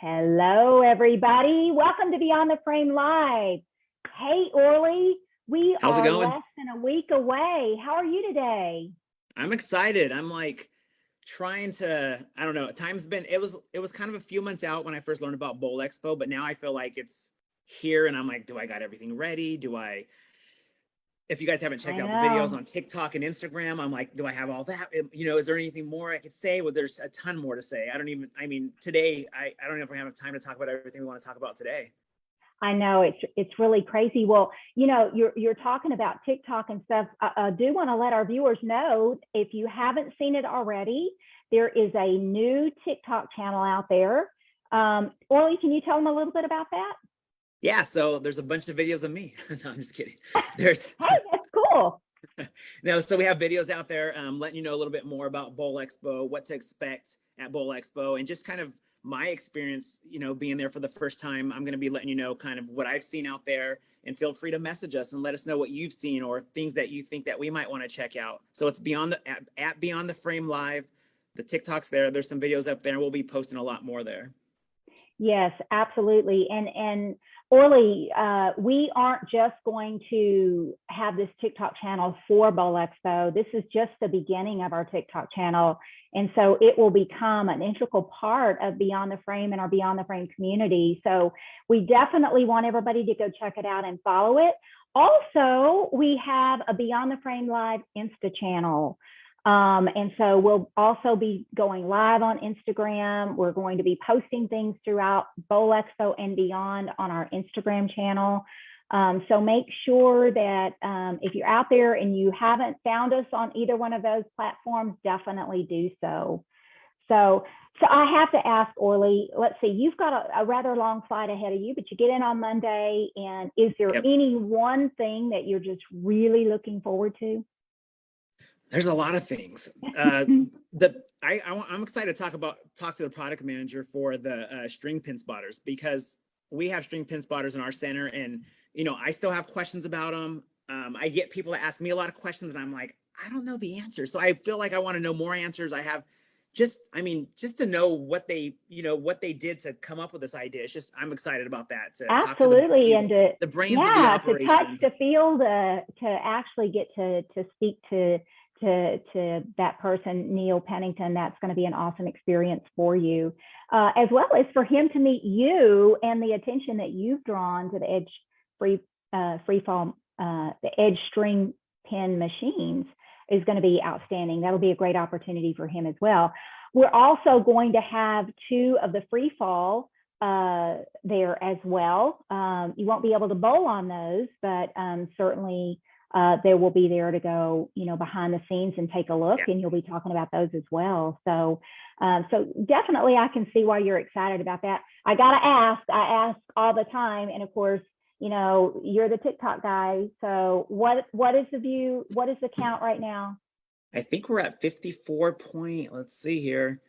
Hello, everybody. Welcome to Beyond the Frame Live. Hey, Orly, we How's it are going? less than a week away. How are you today? I'm excited. I'm like trying to, I don't know, it was kind of a few months out when I first learned about Bowl Expo, but now I feel like it's here and I'm like, do I got everything ready? If you guys haven't checked I out the videos know. on TikTok and Instagram, I'm like, do I have all that? Is there anything more I could say? Well, there's a ton more to say. Today, I don't know if we have time to talk about everything we want to talk about today. I know it's really crazy. Well, you're talking about TikTok and stuff. I do want to let our viewers know, if you haven't seen it already, there is a new TikTok channel out there. Orly, can you tell them a little bit about that? Yeah, so there's a bunch of videos of me. No, I'm just kidding. There's Hey, that's cool. No, so we have videos out there letting you know a little bit more about Bowl Expo, what to expect at Bowl Expo, and just kind of my experience, being there for the first time. I'm going to be letting you know kind of what I've seen out there, and feel free to message us and let us know what you've seen or things that you think that we might want to check out. So it's at Beyond the Frame Live. The TikTok's there. There's some videos up there, and we'll be posting a lot more there. Yes, absolutely. And Orly, we aren't just going to have this TikTok channel for Bowl Expo. This is just the beginning of our TikTok channel. And so it will become an integral part of Beyond the Frame and our Beyond the Frame community. So we definitely want everybody to go check it out and follow it. Also, we have a Beyond the Frame Live Insta channel. And so we'll also be going live on Instagram. We're going to be posting things throughout Bowl Expo and beyond on our Instagram channel. So make sure that if you're out there and you haven't found us on either one of those platforms, definitely do so. So I have to ask, Orly, let's see, you've got a rather long flight ahead of you, but you get in on Monday. And is there any one thing that you're just really looking forward to? There's a lot of things. I'm excited to talk to the product manager for the string pin spotters, because we have string pin spotters in our center, and I still have questions about them. I get people to ask me a lot of questions, and I'm like, I don't know the answers. So I feel like I want to know more answers. Just to know what they did to come up with this idea. It's just, I'm excited about that. To Absolutely. talk to the brains of the operation. To touch the field, to actually get to speak to that person, Neil Pennington. That's going to be an awesome experience for you, as well as for him to meet you, and the attention that you've drawn to the edge the edge string pin machines is going to be outstanding. That'll be a great opportunity for him as well. We're also going to have two of the free fall there as well. You won't be able to bowl on those, but certainly they will be there to go, behind the scenes and take a look, and you'll be talking about those as well. So definitely I can see why you're excited about that. I ask all the time. And of course, you're the TikTok guy. So what is the view? What is the count right now? I think we're at 54 point. Let's see here.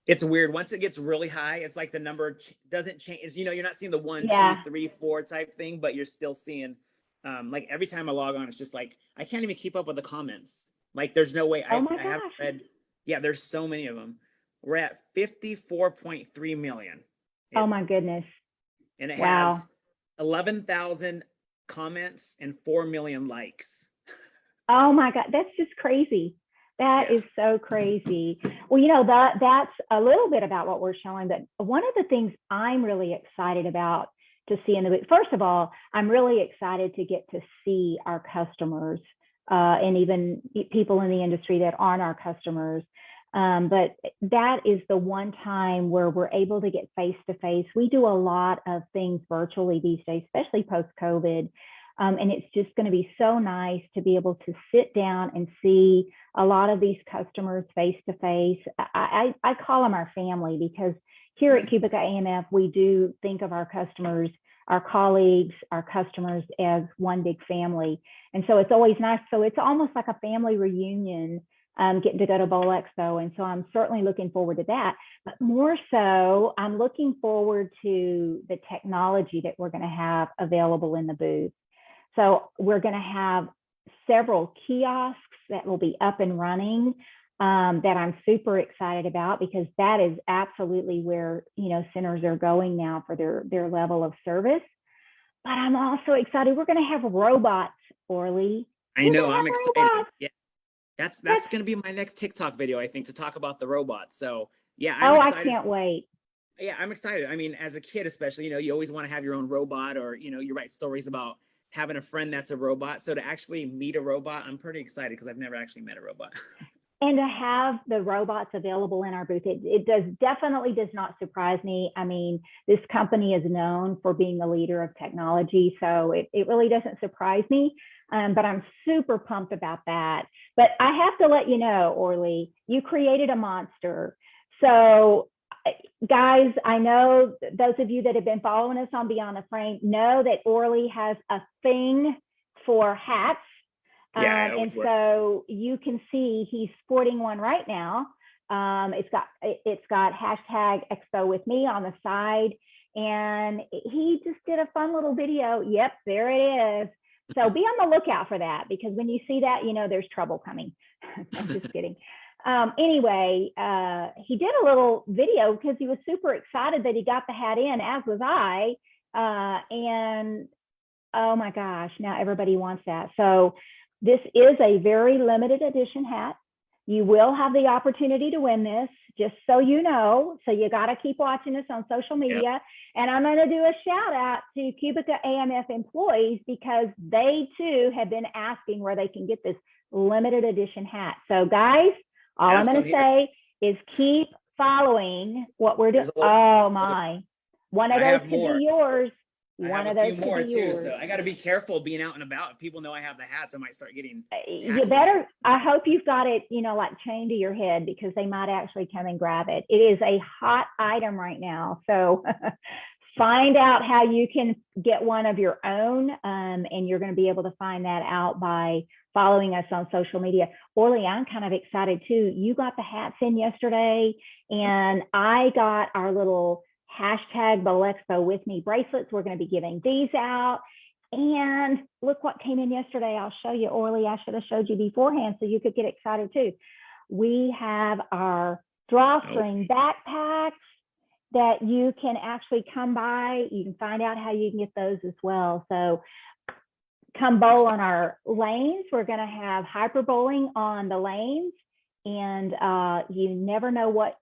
It's weird. Once it gets really high, it's like the number doesn't change. You're not seeing the 1, 2, 3, 4 type thing, but you're still seeing, like every time I log on, it's just like, I can't even keep up with the comments. Like there's no way. I have read. Yeah, there's so many of them. We're at 54.3 million. Oh my goodness. And it has 11,000 comments and 4 million likes. Oh my God, that's just crazy. That is so crazy. Well, that's a little bit about what we're showing, but one of the things I'm really excited about to see in the week, first of all, I'm really excited to get to see our customers, and even people in the industry that aren't our customers. But that is the one time where we're able to get face to face. We do a lot of things virtually these days, especially post-COVID. And it's just going to be so nice to be able to sit down and see a lot of these customers face to face. I call them our family, because here at Cubica AMF, we do think of our customers, our colleagues, our customers as one big family. And so it's always nice. So it's almost like a family reunion, getting to go to Bowl Expo. And so I'm certainly looking forward to that. But more so, I'm looking forward to the technology that we're going to have available in the booth. So we're going to have several kiosks that will be up and running. that I'm super excited about, because that is absolutely where, centers are going now for their level of service. But I'm also excited. We're going to have robots, Orly. I We're know, going to I'm have excited. robots. Yeah, that's That's, going to be my next TikTok video, I think, to talk about the robots. So yeah, I'm oh, I excited. can't wait. Yeah, I'm excited. I mean, as a kid, especially, you always want to have your own robot, or, you write stories about having a friend that's a robot. So to actually meet a robot, I'm pretty excited because I've never actually met a robot. And to have the robots available in our booth, it definitely does not surprise me. I mean, this company is known for being the leader of technology, so it really doesn't surprise me. But I'm super pumped about that. But I have to let you know, Orly, you created a monster. So guys, I know those of you that have been following us on Beyond the Frame know that Orly has a thing for hats. Yeah, And so you can see he's sporting one right now. It's got hashtag Expo with me on the side, and he just did a fun little video. Yep, there it is. So be on the lookout for that, because when you see that, there's trouble coming. I'm just kidding. Anyway, he did a little video because he was super excited that he got the hat in, as was I. And oh my gosh, now everybody wants that. So this is a very limited edition hat. You will have the opportunity to win this, just so you know. So you got to keep watching us on social media. Yep. And I'm going to do a shout out to Cubica AMF employees, because they too have been asking where they can get this limited edition hat. So guys, all I'm going to say is keep following what we're doing. Oh my, one of those could be yours. One of those more too, so I got to be careful being out and about. If people know I have the hats, I might start getting. You better. I hope you've got it, like chained to your head, because they might actually come and grab it. It is a hot item right now, so find out how you can get one of your own, and you're going to be able to find that out by following us on social media. Orly, I'm kind of excited too. You got the hats in yesterday, and I got our little hashtag Bowl Expo with me bracelets. We're going to be giving these out. And look what came in yesterday. I'll show you, Orly. I should have showed you beforehand so you could get excited too. We have our drawstring backpacks that you can actually come by. You can find out how you can get those as well. So come bowl on our lanes. We're going to have hyper bowling on the lanes, and you never know what,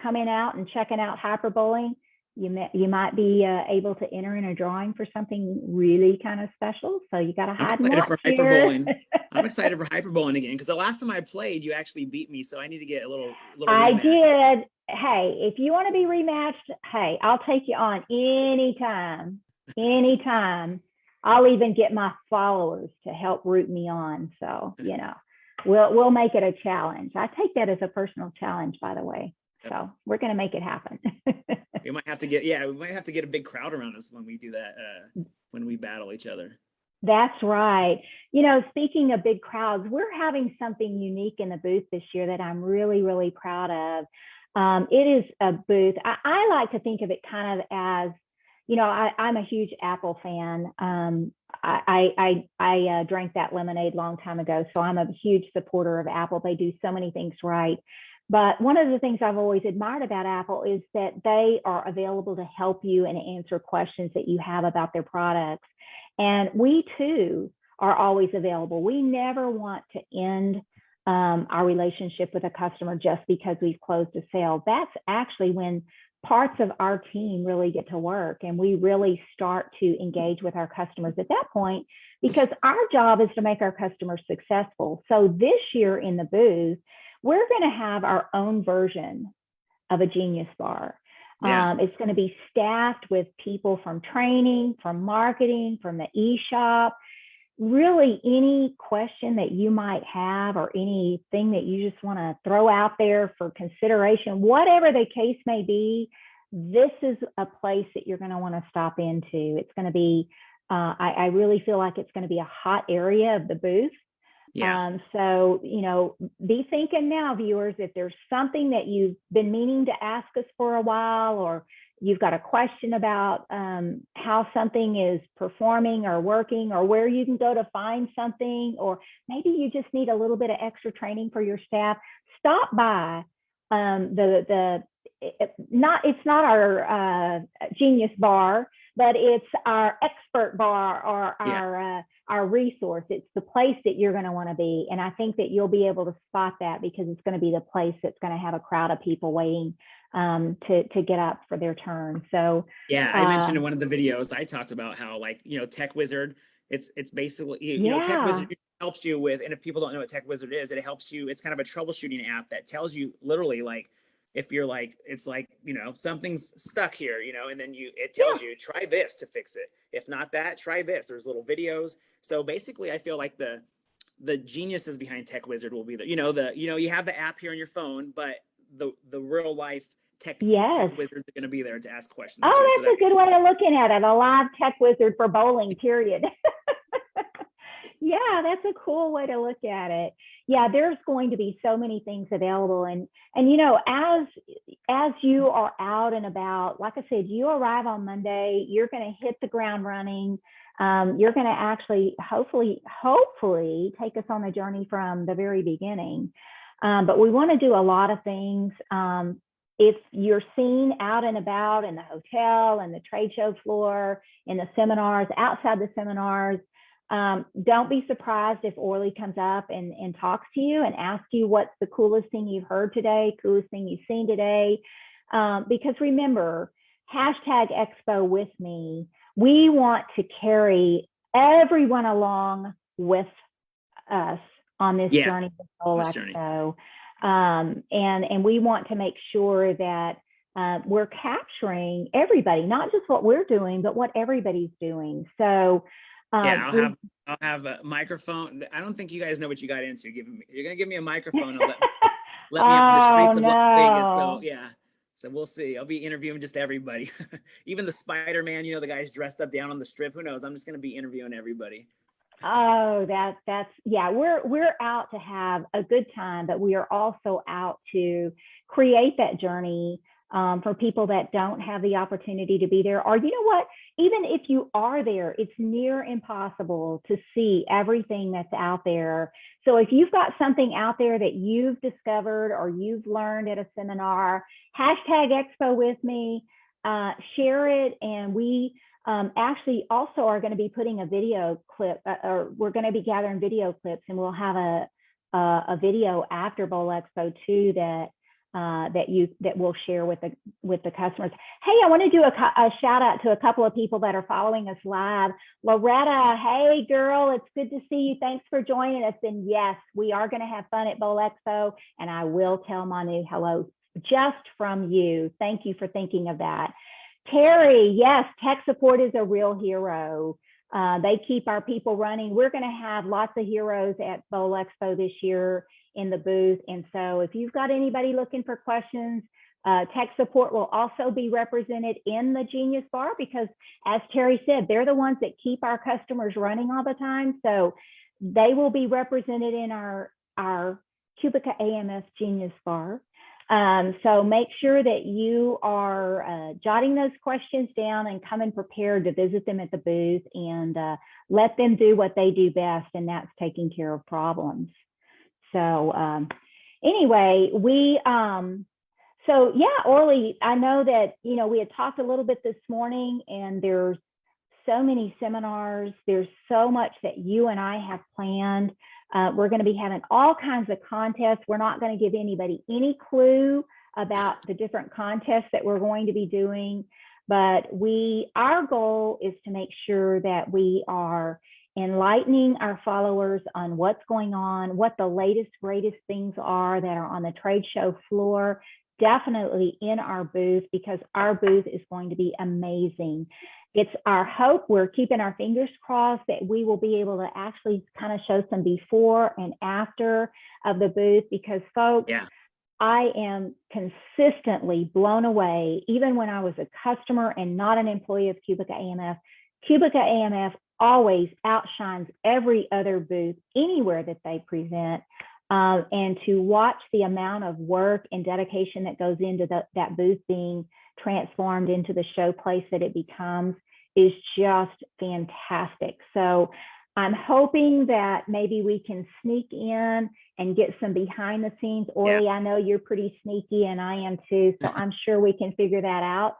coming out and checking out hyper bowling, you might be able to enter in a drawing for something really kind of special. So you got to hide and watch here. I'm excited for hyper bowling again, because the last time I played, you actually beat me. So I need to get a little I rematch. did. Hey, if you want to be rematched, hey, I'll take you on anytime. I'll even get my followers to help root me on. So, we'll make it a challenge. I take that as a personal challenge, by the way. So we're going to make it happen. we might have to get a big crowd around us when we do that, when we battle each other. That's right. Speaking of big crowds, we're having something unique in the booth this year that I'm really, really proud of. It is a booth. I like to think of it kind of as, I'm a huge Apple fan. I drank that lemonade long time ago, so I'm a huge supporter of Apple. They do so many things right. But one of the things I've always admired about Apple is that they are available to help you and answer questions that you have about their products. And we too are always available. We never want to end our relationship with a customer just because we've closed a sale. That's actually when parts of our team really get to work, and we really start to engage with our customers at that point, because our job is to make our customers successful. So this year in the booth, we're going to have our own version of a Genius Bar. Yeah. It's going to be staffed with people from training, from marketing, from the e-shop. Really, any question that you might have, or anything that you just want to throw out there for consideration, whatever the case may be, this is a place that you're going to want to stop into. It's going to be, I really feel like it's going to be a hot area of the booth. Yeah. So, be thinking now, viewers, if there's something that you've been meaning to ask us for a while, or you've got a question about how something is performing or working, or where you can go to find something, or maybe you just need a little bit of extra training for your staff, stop by it's not our Genius Bar, but it's our expert bar or our resource. It's the place that you're going to want to be. And I think that you'll be able to spot that because it's going to be the place that's going to have a crowd of people waiting to get up for their turn. So yeah, I mentioned in one of the videos, I talked about how, like, Tech Wizard, it's basically, Tech Wizard helps you with, and if people don't know what Tech Wizard is, it helps you, it's kind of a troubleshooting app that tells you literally, like, if you're like, it's like, something's stuck here, and then it tells you, try this to fix it. If not that, try this. There's little videos. So basically, I feel like the geniuses behind Tech Wizard will be there. You have the app here on your phone, but the real life tech wizards are going to be there to ask questions. Oh, that's a good way of looking at it. A live tech wizard for bowling, period. Yeah, that's a cool way to look at it. Yeah, there's going to be so many things available. And as you are out and about, like I said, you arrive on Monday, you're going to hit the ground running. You're going to actually, hopefully take us on the journey from the very beginning. But we want to do a lot of things. If you're seen out and about in the hotel and the trade show floor, in the seminars, outside the seminars, don't be surprised if Orly comes up and talks to you and asks you what's the coolest thing you've heard today, coolest thing you've seen today. Because remember, #Expo with me, we want to carry everyone along with us on this journey with Bowl Expo. And we want to make sure that we're capturing everybody, not just what we're doing, but what everybody's doing. So I'll have a microphone. I don't think you guys know what you got into. You're gonna give me a microphone and let me up in the streets of Las Vegas. So yeah. So we'll see. I'll be interviewing just everybody. Even the Spider-Man, the guys dressed up down on the strip. Who knows? I'm just gonna be interviewing everybody. Oh, that's we're out to have a good time, but we are also out to create that journey for people that don't have the opportunity to be there. Or you know what? Even if you are there, it's near impossible to see everything that's out there. So if you've got something out there that you've discovered or you've learned at a seminar, #Expo with me, share it. And we actually also are going to be putting a video clip, or we're going to be gathering video clips, and we'll have a video after Bowl Expo too that we'll share with the customers. Hey, I want to do a shout out to a couple of people that are following us live. Loretta, hey girl, it's good to see you. Thanks for joining us. And yes, we are going to have fun at Bowl Expo, and I will tell Manu hello just from you. Thank you for thinking of that. Terry, yes, tech support is a real hero. They keep our people running. We're going to have lots of heroes at Bowl Expo this year in the booth. And so if you've got anybody looking for questions, tech support will also be represented in the Genius Bar because, as Terry said, they're the ones that keep our customers running all the time. So they will be represented in our Cubica AMS Genius Bar. So make sure that you are jotting those questions down and coming prepared to visit them at the booth and let them do what they do best, and that's taking care of problems. So anyway, so yeah, Orly, I know that, we had talked a little bit this morning, and there's so many seminars. There's so much that you and I have planned. We're going to be having all kinds of contests. We're not going to give anybody any clue about the different contests that we're going to be doing, but our goal is to make sure that we are enlightening our followers on what's going on, what the latest, greatest things are that are on the trade show floor, definitely in our booth, because our booth is going to be amazing. It's our hope, we're keeping our fingers crossed, that we will be able to actually kind of show some before and after of the booth, because folks, I am consistently blown away, even when I was a customer and not an employee of Cubica AMF. Cubica AMF always outshines every other booth anywhere that they present. And to watch the amount of work and dedication that goes into that booth being transformed into the show place that it becomes is just fantastic. So I'm hoping that maybe we can sneak in and get some behind the scenes. Yeah. Orly, I know you're pretty sneaky and I am too, so I'm sure we can figure that out.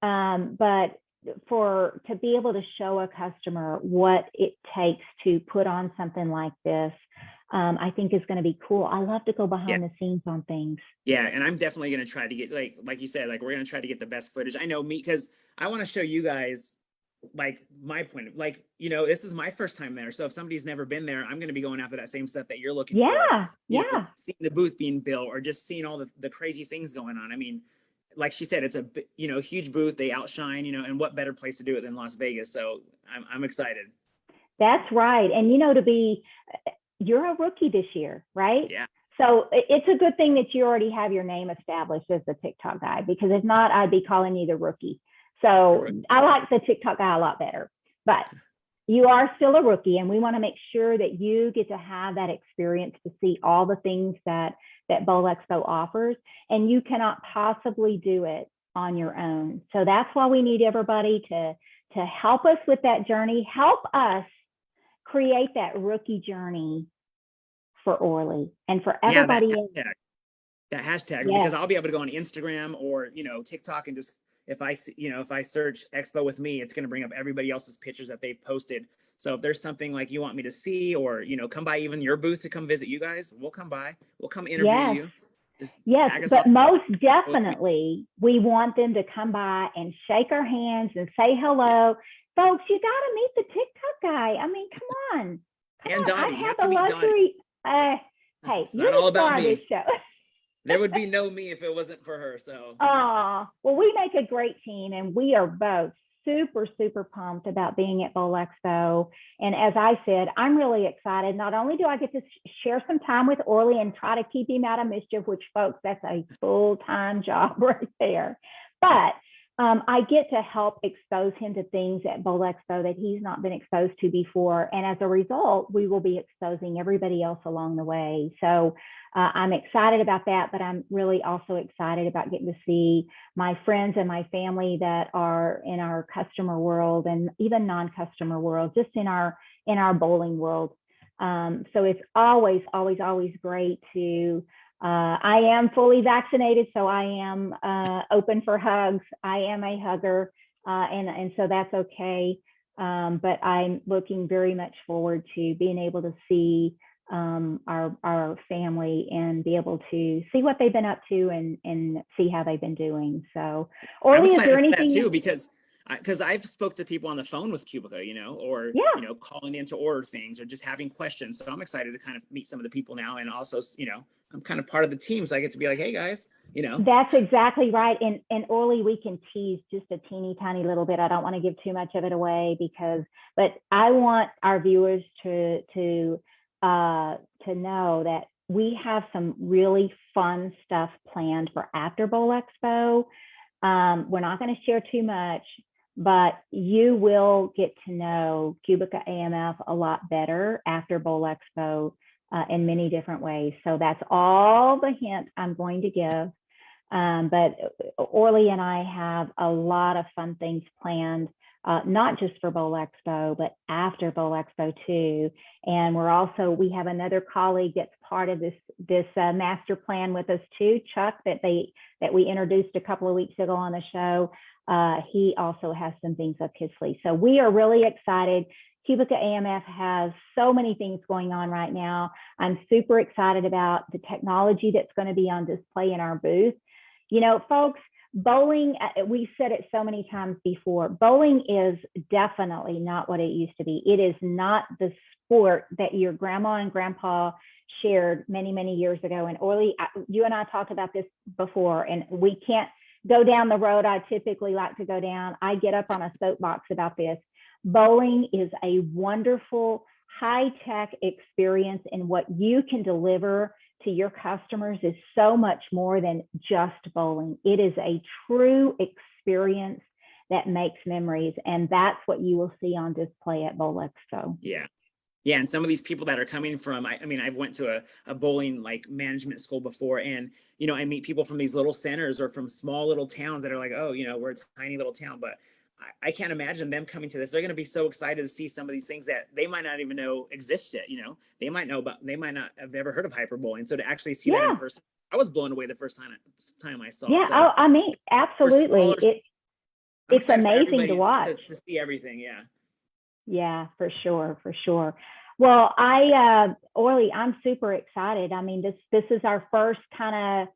But to be able to show a customer what it takes to put on something like this, I think is going to be cool. I love to go behind the scenes on things. Yeah, and I'm definitely going to try to get, like you said, like we're going to try to get the best footage. I know me, because I want to show you guys like my point of, like, you know, this is my first time there. So if somebody's never been there, I'm going to be going after that same stuff that you're looking for. You know, seeing the booth being built or just seeing all the crazy things going on. I mean, like she said, it's a, you know, huge booth. They outshine, you know, and what better place to do it than Las Vegas. So I'm excited. That's right. And, you know, you're a rookie this year, right? Yeah. So it's a good thing that you already have your name established as the TikTok guy, because if not, I'd be calling you the rookie. So I like the TikTok guy a lot better, but you are still a rookie, and we want to make sure that you get to have that experience to see all the things that Bowl Expo offers, and you cannot possibly do it on your own. So that's why we need everybody to help us with that journey, help us create that rookie journey for Orly and for everybody else. That hashtag, because I'll be able to go on Instagram or, you know, TikTok, and just, if I search Expo with me, it's going to bring up everybody else's pictures that they've posted. So if there's something like you want me to see, or, you know, come by even your booth to come visit you guys, we'll come by, we'll come interview you. Yes, but most definitely we want them to come by and shake our hands and say hello. Folks, you got to meet the TikTok guy. I mean, come on. And Dottie, I have the luxury. Hey, it's not all about me. This show. There would be no me if it wasn't for her. So. Well, we make a great team, and we are both super, super pumped about being at Bowl Expo. And as I said, I'm really excited. Not only do I get to share some time with Orly and try to keep him out of mischief, which, folks, that's a full-time job right there, but I get to help expose him to things at Bowl Expo that he's not been exposed to before. And as a result, we will be exposing everybody else along the way. So I'm excited about that, but I'm really also excited about getting to see my friends and my family that are in our customer world, and even non-customer world, just in our bowling world. So it's always, always, always great to, I am fully vaccinated, so I am open for hugs. I am a hugger, and so that's okay. But I'm looking very much forward to being able to see our family and be able to see what they've been up to and see how they've been doing. So, Orly, is there anything too, because I've spoke to people on the phone with Cubica, you know, or you know, calling in to order things or just having questions. So I'm excited to kind of meet some of the people now, and also, you know, I'm kind of part of the team, so I get to be like, hey guys, you know. That's exactly right. And Orly, we can tease just a teeny tiny little bit. I don't want to give too much of it away, but I want our viewers to know that we have some really fun stuff planned for after Bowl Expo. We're not going to share too much, but you will get to know Cubica AMF a lot better after Bowl Expo in many different ways. So that's all the hint I'm going to give. But Orly and I have a lot of fun things planned, not just for Bowl Expo, but after Bowl Expo too. And we have another colleague that's part of this master plan with us too, Chuck, that we introduced a couple of weeks ago on the show. He also has some things up his sleeve. So we are really excited. Cubica AMF has so many things going on right now. I'm super excited about the technology that's going to be on display in our booth. You know, folks, bowling, we've said it so many times before, bowling is definitely not what it used to be. It is not the sport that your grandma and grandpa shared many, many years ago. And Orly, you and I talked about this before, and we can't go down the road I typically like to go down. I get up on a soapbox about this. Bowling is a wonderful, high-tech experience, and what you can deliver to your customers is so much more than just bowling. It is a true experience that makes memories, and that's what you will see on display at Bowl Expo. Yeah. And some of these people that are coming from, I mean, I've went to a bowling like management school before, and, you know, I meet people from these little centers or from small little towns that are like, oh, you know, we're a tiny little town, but I can't imagine them coming to this. They're going to be so excited to see some of these things that they might not even know exist yet. You know, they might know about, they might not have ever heard of hyperbole. And so to actually see that in Yeah. person, I was blown away the first time I saw. Yeah. So Oh, I mean, for absolutely. smaller, I'm It's excited for amazing to everybody watch. to see everything. Yeah. Yeah, for sure, for sure. Well, Orly, I'm super excited. I mean, this is our first kind of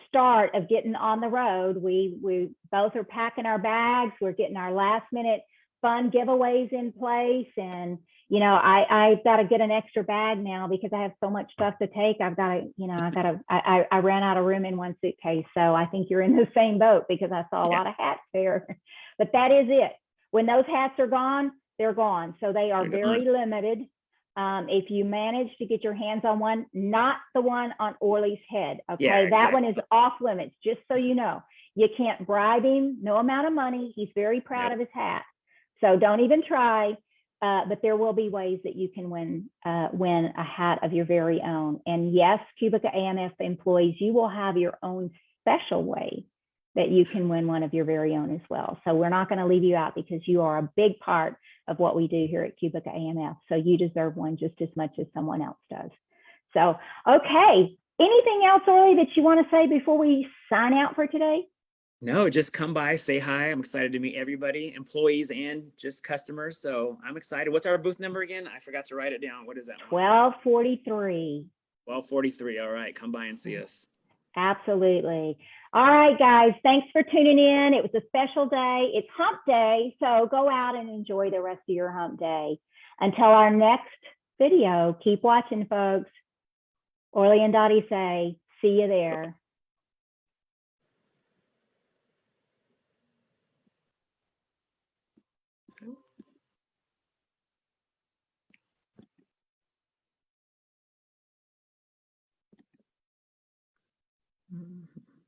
start of getting on the road. We both are packing our bags. We're getting our last minute fun giveaways in place, and I've got to get an extra bag now because I have so much stuff to take. I've got to, I ran out of room in one suitcase. So I think you're in the same boat because I saw a lot of hats there. But that is it. When those hats are gone, they're gone. So they are very limited. If you manage to get your hands on one, not the one on Orly's head, okay? Yeah, exactly. That one is off limits, just so you know. You can't bribe him, no amount of money. He's very proud of his hat. So don't even try. But there will be ways that you can win a hat of your very own. And yes, Cubica AMF employees, you will have your own special way that you can win one of your very own as well. So we're not going to leave you out because you are a big part of what we do here at Cubica AMF. So you deserve one just as much as someone else does. So, okay. Anything else, Orly, that you want to say before we sign out for today? No, just come by, say hi. I'm excited to meet everybody, employees and just customers. So I'm excited. What's our booth number again? I forgot to write it down. What is that? 1243. 1243. All right. Come by and see us. Absolutely. All right, guys. Thanks for tuning in. It was a special day. It's hump day. So go out and enjoy the rest of your hump day. Until our next video, keep watching, folks. Orly and Dottie say, see you there. Mm-hmm.